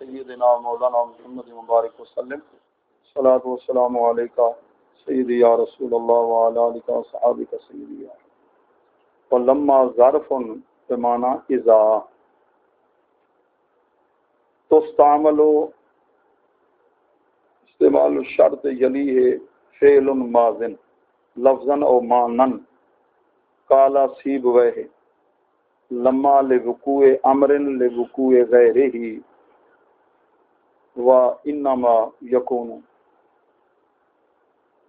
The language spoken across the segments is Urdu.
سیدنا مولانا محمد مبارک وسلم صلاۃ والسلام علیکہ سیدی یا رسول اللہ وعلی آلک وصحابک سیدی ولما ظرف بمعنی اذا تستعمل استعمال الشرط یلی ہے فعل ماضن لفظا او معنن قال سیبوہ لما لوقوع امر لوقوع غیرہ و انما یکون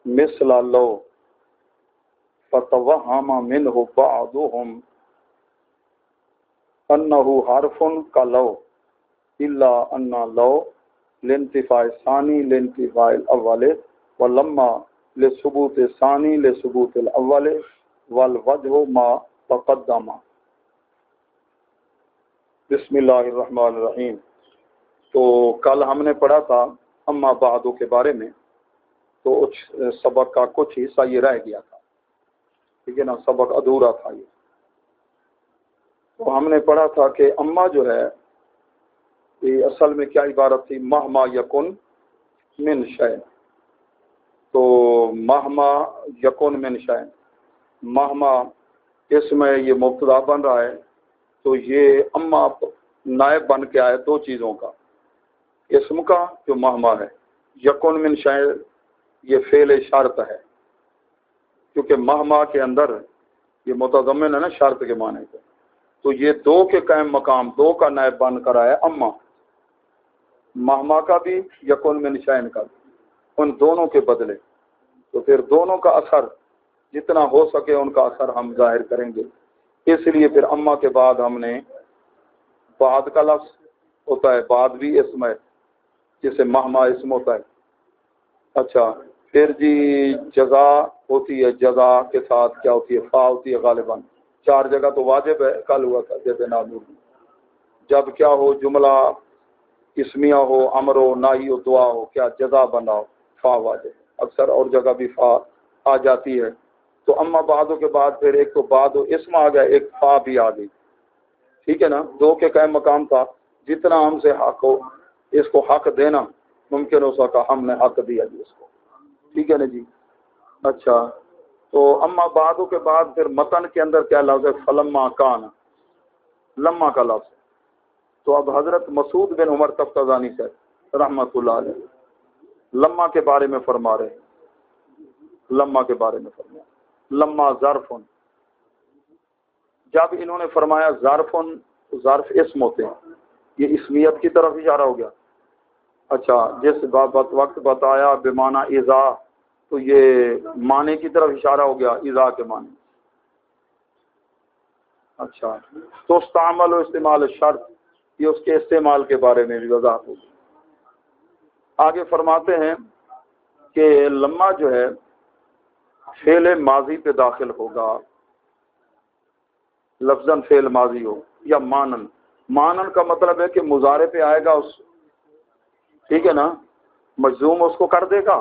مثل لو فتوہم منہ بعضهم انه حرف کلو الا ان لو لانتفاع ثانی لانتفاع الاول ولما لثبوت ثانی لثبوت الاول والوجہ ما تقدم. بسم اللہ الرحمن الرحیم. تو کل ہم نے پڑھا تھا اما بعدو کے بارے میں، تو سبق کا کچھ حصہ یہ رہ گیا تھا، ٹھیک ہے نا، سبق ادھورا تھا یہ. تو ہم نے پڑھا تھا کہ اما جو ہے یہ اصل میں کیا عبارت تھی، مہما یکن من شیء. تو مہما یکن من شیء، مہما اس میں یہ مبتدا بن رہا ہے، تو یہ اما نائب بن کے آئے دو چیزوں کا، اسم کا جو مہما ہے، یکن من شیء یہ فعل شرط ہے، کیونکہ مہما کے اندر یہ متضمن ہے نا شرط کے معنی کو. تو یہ دو کے قائم مقام، دو کا نائب بن کر آیا اما، مہما کا بھی یکن من شیء کا بھی، ان دونوں کے بدلے. تو پھر دونوں کا اثر جتنا ہو سکے ان کا اثر ہم ظاہر کریں گے. اس لیے پھر اما کے بعد ہم نے بعد کا لفظ ہوتا ہے، بعد بھی اسم ہے جسے مہما اسم ہوتا ہے. اچھا پھر جی جزا ہوتی ہے، جزا کے ساتھ کیا ہوتی ہے، فا ہوتی ہے غالباً. 4 جگہ تو واجب ہے، کل ہوا تھا جیسے نامور. جب کیا ہو، جملہ اسمیہ ہو، امر ہو، ناہی ہو، دعا ہو، کیا جزا بنا ہو، فا واجب. اکثر اور جگہ بھی فا آ جاتی ہے. تو اما بعدوں کے بعد پھر ایک تو بعد اسم آ گیا، ایک فا بھی آ گئی، ٹھیک ہے نا. دو کے قائم مقام تھا، جتنا ہم سے حق ہو اس کو حق دینا ممکن ہو سکا، ہم نے حق دیا جی اس کو، ٹھیک ہے نا جی. اچھا تو اما بعدوں کے بعد پھر متن کے اندر کیا لفظ ہے، فلما کان، لما کا لفظ. تو اب حضرت مسعود بن عمر تفتزانی سے رحمۃ اللہ علیہ لما کے بارے میں فرما رہے ہیں، لما کے بارے میں فرما، لما ظرفن. جب انہوں نے فرمایا ظرفن، ظرف اسم ہوتے ہیں، یہ اسمیت کی طرف اشارہ ہو گیا. اچھا جس وقت بتایا بمعنی اذا، تو یہ معنی کی طرف اشارہ ہو گیا، اذا کے معنی. اچھا تو استعمال و استعمال شرط، یہ اس کے استعمال کے بارے میں بھی وضاحت ہوگی. آگے فرماتے ہیں کہ لما جو ہے فعل ماضی پہ داخل ہوگا، لفظاً فعل ماضی ہو یا مانن. مانن کا مطلب ہے کہ مضارع پہ آئے گا اس، ٹھیک ہے نا، مجزوم اس کو کر دے گا،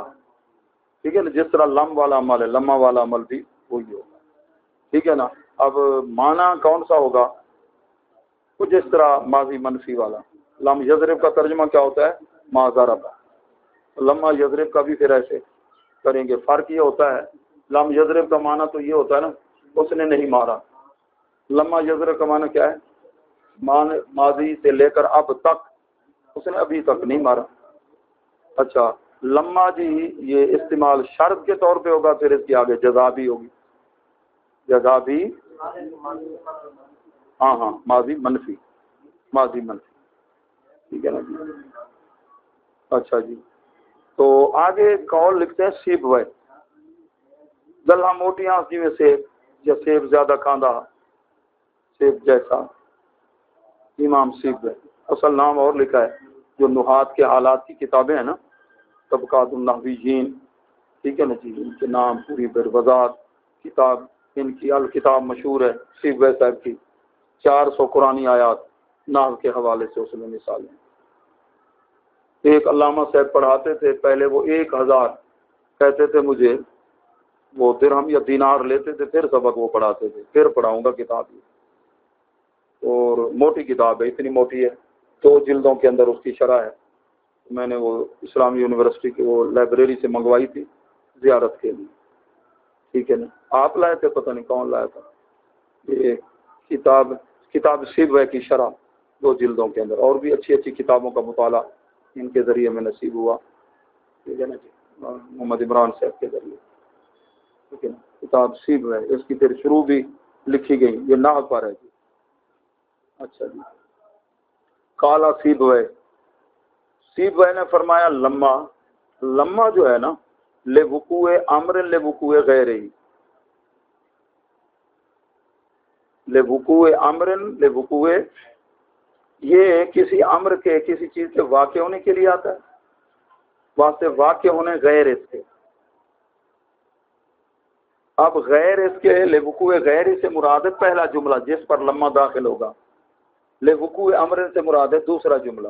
ٹھیک ہے نا، جس طرح لم والا عمل ہے، لما والا عمل بھی وہی ہوگا، ٹھیک ہے نا. اب معنی کون سا ہوگا، وہ جس طرح ماضی منفی والا. لم یضرب کا ترجمہ کیا ہوتا ہے، ما ضرب. لما یضرب کا بھی پھر ایسے کریں گے. فرق یہ ہوتا ہے، لم یضرب کا معنی تو یہ ہوتا ہے نا اس نے نہیں مارا. لما یضرب کا معنی کیا ہے، ماضی سے لے کر اب تک اس نے ابھی تک نہیں مارا. اچھا لما جی یہ استعمال شرط کے طور پہ ہوگا، پھر اس کی آگے جزا بھی ہوگی، جزا بھی، ہاں ماضی منفی، ماضی منفی، ٹھیک ہے نا جی. اچھا جی تو آگے قول لکھتے ہیں سیب وے گلہ موٹیاں جی میں سیب، یا سیب زیادہ کھاندہ، سیب جیسا، امام سیب وے اصل نام اور لکھا ہے. جو نحات کے حالات کی کتابیں ہیں نا، طبقات النحویین، ٹھیک ہے نا جی، ان کے نام پوری بروضاحت کتاب، ان کی الکتاب مشہور ہے سیب وے صاحب کی. 400 قرآنی آیات نحو کے حوالے سے اس میں مثالیں. ایک علامہ صاحب پڑھاتے تھے پہلے، وہ 1000 کہتے تھے مجھے، وہ درہم یا دینار لیتے تھے، پھر سبق وہ پڑھاتے تھے، پھر پڑھاؤں گا کتاب یہ. اور موٹی کتاب ہے، اتنی موٹی ہے، 2 جلدوں کے اندر اس کی شرح ہے. میں نے وہ اسلامی یونیورسٹی کی وہ لائبریری سے منگوائی تھی زیارت کے لیے. ٹھیک ہے نا. آپ لائے تھے, پتہ نہیں کون لایا تھا. یہ کتاب سیبویہ کی شرح 2 جلدوں کے اندر, اور بھی اچھی اچھی کتابوں کا مطالعہ ان کے ذریعے میں نصیب ہوا. ٹھیک ہے نا جی, محمد عمران صاحب کے ذریعے. ٹھیک ہے نا. کتاب سیبویہ, اس کی پھر شروع بھی لکھی گئی, یہ نحو پر ہے جی. اچھا جی. کالا سیبویہ, سیبویہ نے فرمایا لما جو ہے نا لے وقوع امر لے وقوع غیر ہی, لے وقوع امر لے وقوع, یہ کسی امر کے کسی چیز کے واقع ہونے کے لیے آتا ہے, واسطے واقع ہونے غیر اس کے. اب غیر اس کے لے وقوع غیر سے مراد ہے پہلا جملہ جس پر لما داخل ہوگا. لے وقوع امر سے مراد ہے دوسرا جملہ.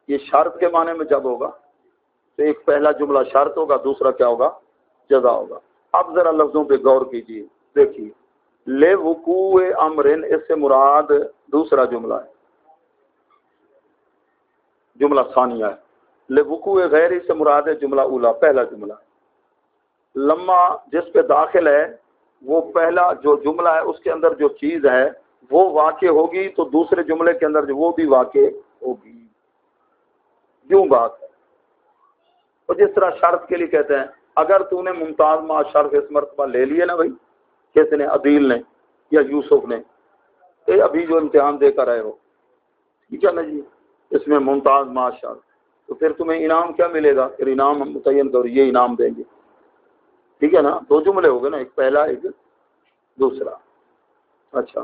یہ شرط کے معنی میں جب ہوگا تو ایک پہلا جملہ شرط ہوگا, دوسرا کیا ہوگا, جزا ہوگا. اب ذرا لفظوں پہ غور کیجیے, دیکھیے لے وقوع امر, اس سے مراد دوسرا جملہ ہے, جملہ ثانیہ ہے. لے وقوع غیر سے مراد ہے جملہ اولا, پہلا جملہ. لما جس پہ داخل ہے وہ پہلا جو جملہ ہے اس کے اندر جو چیز ہے وہ واقع ہوگی تو دوسرے جملے کے اندر جو وہ بھی واقع ہوگی. یوں بات ہے. اور جس طرح شرط کے لیے کہتے ہیں اگر تو نے ممتاز ما شرف اس مرتبہ لے لیے نا بھائی, کس نے, عدیل نے یا یوسف نے, اے ابھی جو امتحان دے کر آئے ہو, ٹھیک ہے نا جی, اس میں ممتاز ما شرف, تو پھر تمہیں انعام کیا ملے گا, پھر انعام ہم متعین کرو, یہ انعام دیں گے. ٹھیک ہے نا. 2 جملے ہو گئے نا, ایک پہلا ایک دوسرا. اچھا,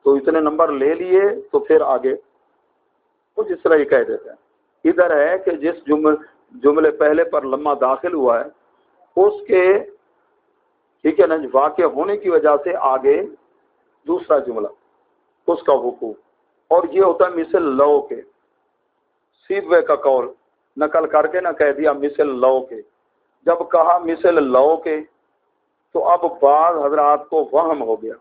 تو اتنے نمبر لے لیے تو پھر آگے وہ جس طرح یہ کہہ دیتے ہیں ادھر ہے کہ جس جملے پہلے پر لما داخل ہوا ہے اس کے, ٹھیک ہے نا, واقع ہونے کی وجہ سے آگے دوسرا جملہ اس کا حقوق. اور یہ ہوتا ہے مثل لو کے. سیبویہ کا قول نقل کر کے نہ کہہ دیا مثل لو کے. جب کہا مثل لو کے تو اب بعض حضرات کو وہم ہو گیا.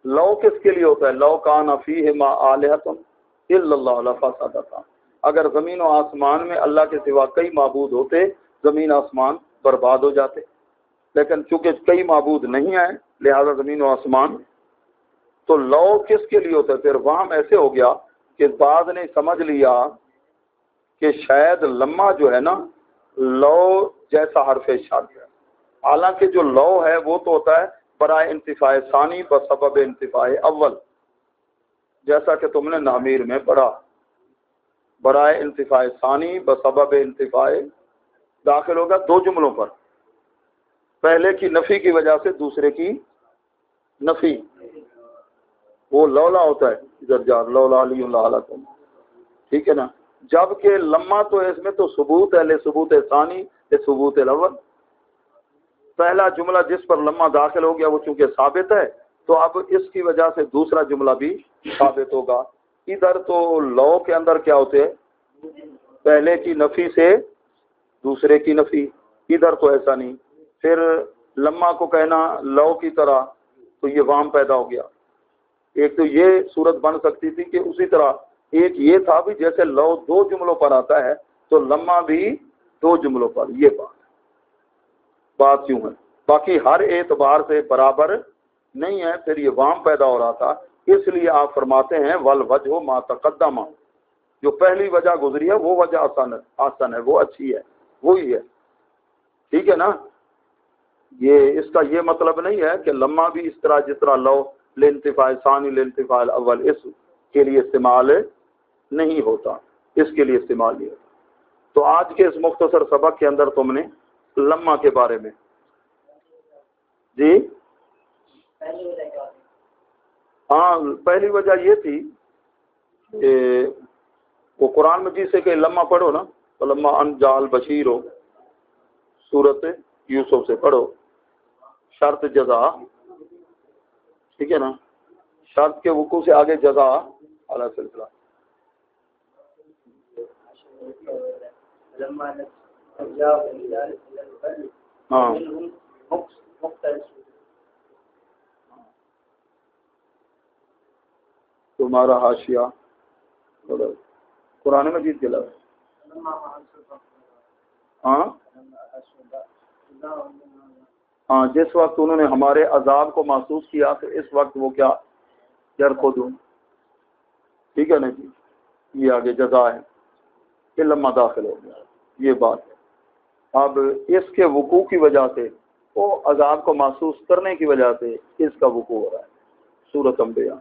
لو کس کے لیے ہوتا ہے, لو کان فیہما آلہۃ الا اللہ لفسدتا, اگر زمین و آسمان میں اللہ کے سوا کئی معبود ہوتے زمین آسمان برباد ہو جاتے. لیکن چونکہ کئی معبود نہیں ہیں لہذا زمین و آسمان, تو لو کس کے لیے ہوتا ہے. پھر وہم ایسے ہو گیا کہ بعض نے سمجھ لیا کہ شاید لما جو ہے نا لو جیسا حرف شرط ہے, حالانکہ جو لو ہے وہ تو ہوتا ہے برائے انتفاع ثانی بسبب انتفاع اول, جیسا کہ تم نے نامیر میں پڑھا. برائے انتفاع ثانی بسبب انتفاع داخل ہوگا 2 جملوں پر, پہلے کی نفی کی وجہ سے دوسرے کی نفی, وہ لولا ہوتا ہے ادھر جار لولا علی اللہ علیکم. ٹھیک ہے نا. جبکہ لما تو اس میں تو ثبوت ہے, لے ثبوت ثانی لے ثبوت الاول. پہلا جملہ جس پر لما داخل ہو گیا وہ چونکہ ثابت ہے تو اب اس کی وجہ سے دوسرا جملہ بھی ثابت ہوگا. ادھر تو لو کے اندر کیا ہوتے ہیں, پہلے کی نفی سے دوسرے کی نفی, ادھر تو ایسا نہیں. پھر لما کو کہنا لو کی طرح تو یہ وہم پیدا ہو گیا. ایک تو یہ صورت بن سکتی تھی کہ اسی طرح ایک یہ تھا بھی جیسے لو 2 جملوں پر آتا ہے تو لما بھی 2 جملوں پر, یہ بات یوں ہے. باقی ہر اعتبار سے برابر نہیں ہے. پھر یہ وہم پیدا ہو رہا تھا, اس لیے آپ فرماتے ہیں والوجہ ما تقدم, جو پہلی وجہ گزری ہے وہ وجہ آسان ہے, وہ اچھی ہے, وہی ہے. ٹھیک ہے نا. یہ اس کا یہ مطلب نہیں ہے کہ لما بھی اس طرح جس طرح لو لانتفاع ثانی لانتفاع اول اس کے لیے استعمال نہیں ہوتا, اس کے لیے استعمال نہیں ہوتا. تو آج کے اس مختصر سبق کے اندر تم نے لما کے بارے میں جی ہاں پہلی وجہ یہ تھی کہ وہ قرآن مجید سے کہ لما پڑھو نا, تو لما ان جال بشیر ہو, سورت یوسف سے پڑھو, شرط جزا, ٹھیک ہے نا, شرط کے وقوع سے آگے جزا اعلیٰ سلسلہ. ہاں تمہارا حاشیہ قرآن مجید کے لفظ. ہاں ہاں، جس وقت انہوں نے ہمارے عذاب کو محسوس کیا تو اس وقت وہ کیا یرکضون. ٹھیک ہے نا جی، یہ آگے جزا ہے کہ لما داخل ہو گیا، یہ بات ہے. اب اس کے وقوع کی وجہ سے، وہ عذاب کو محسوس کرنے کی وجہ سے اس کا وقوع ہو رہا ہے. سورۃ انبیاء.